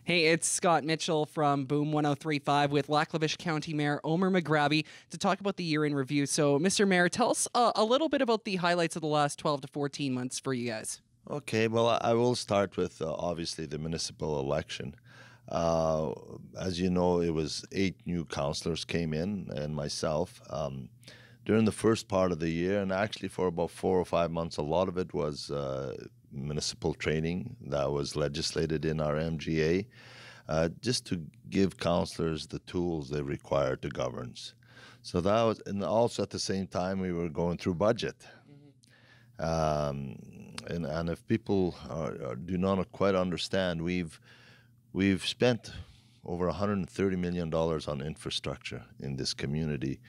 Hey, it's Scott Mitchell from Boom 1035 with Lac-La-Biche County Mayor Omer Moghrabi to talk about the year in review. So, Mr. Mayor, tell us a little bit about the highlights of the last 12 to 14 months for you guys. Okay, well, I will start with obviously the municipal election. Uh, as you know, it was 8 new councillors came in and myself. During the first part of the year, and actually for about 4 or 5 months, a lot of it was municipal training that was legislated in our MGA, just to give councillors the tools they require to govern. So that was, and also at the same time, we were going through budget. And if people do not quite understand, we've spent over $130 million on infrastructure in this community,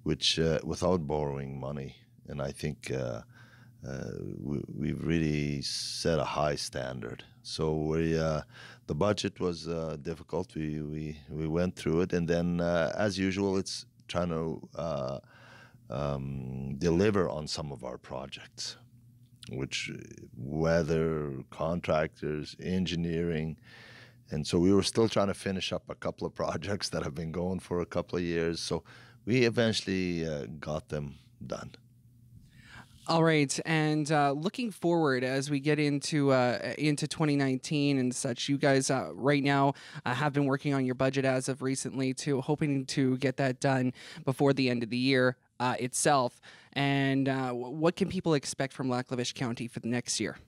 which without borrowing money. And I think we've really set a high standard. So the budget was difficult. We went through it, and then as usual, it's trying to deliver on some of our projects, which weather, contractors, engineering. And so we were still trying to finish up a couple of projects that have been going for a couple of years. So we eventually got them done. All right, and looking forward as we get into 2019 and such, you guys right now have been working on your budget as of recently, too, hoping to get that done before the end of the year itself. And what can people expect from Lac-La-Biche County for the next year?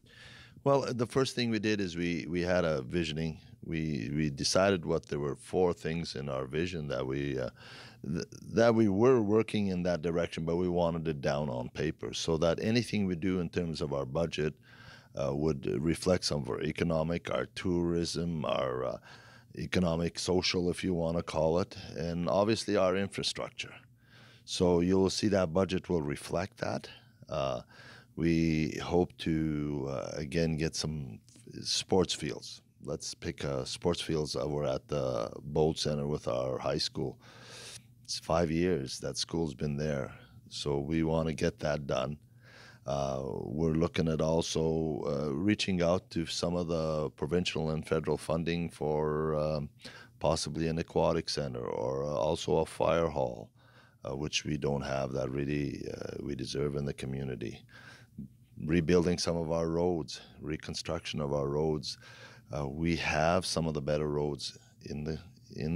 Well, the first thing we did is we had a visioning. We decided what there were 4 things in our vision that we were working in that direction, but we wanted it down on paper so that anything we do in terms of our budget would reflect some of our economic, our tourism, our economic, social, if you want to call it, and obviously our infrastructure. So you'll see that budget will reflect that. We hope to, again, get some sports fields. Let's pick sports fields. We're at the Boat Center with our high school. It's 5 years that school's been there. So we want to get that done. We're looking at also reaching out to some of the provincial and federal funding for possibly an aquatic center or also a fire hall, which we don't have that really we deserve in the community. Rebuilding some of our roads, reconstruction of our roads. We have some of the better roads in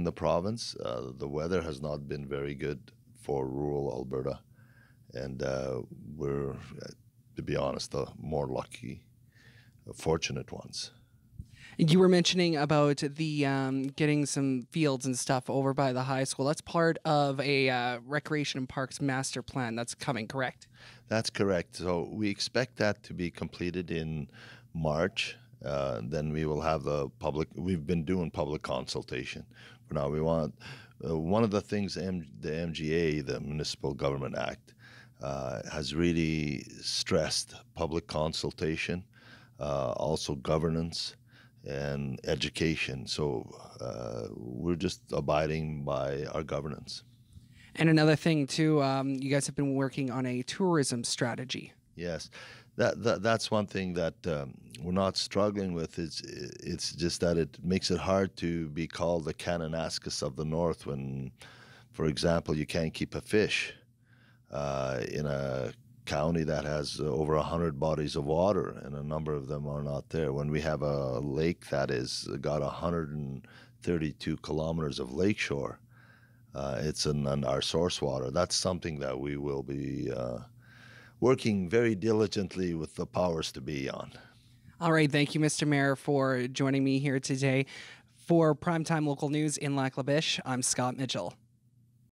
the province. The weather has not been very good for rural Alberta, and we're, to be honest, the more lucky, fortunate ones. You were mentioning about the getting some fields and stuff over by the high school. That's part of a recreation and parks master plan that's coming, correct? That's correct. So we expect that to be completed in March. Then we will have the public. We've been doing public consultation. For now, we want one of the things the MGA, the Municipal Government Act, has really stressed: public consultation, also governance, and education. So we're just abiding by our governance. And another thing too, you guys have been working on a tourism strategy. Yes, that's one thing that we're not struggling with. It's just that it makes it hard to be called the Kananaskis of the North when, for example, you can't keep a fish in a county that has over 100 bodies of water, and a number of them are not there. When we have a lake that is got 132 kilometers of lakeshore, it's in our source water. That's something that we will be working very diligently with the powers to be on. All right. Thank you, Mr. Mayor, for joining me here today. For Primetime Local News in Lac-La-Biche, I'm Scott Mitchell.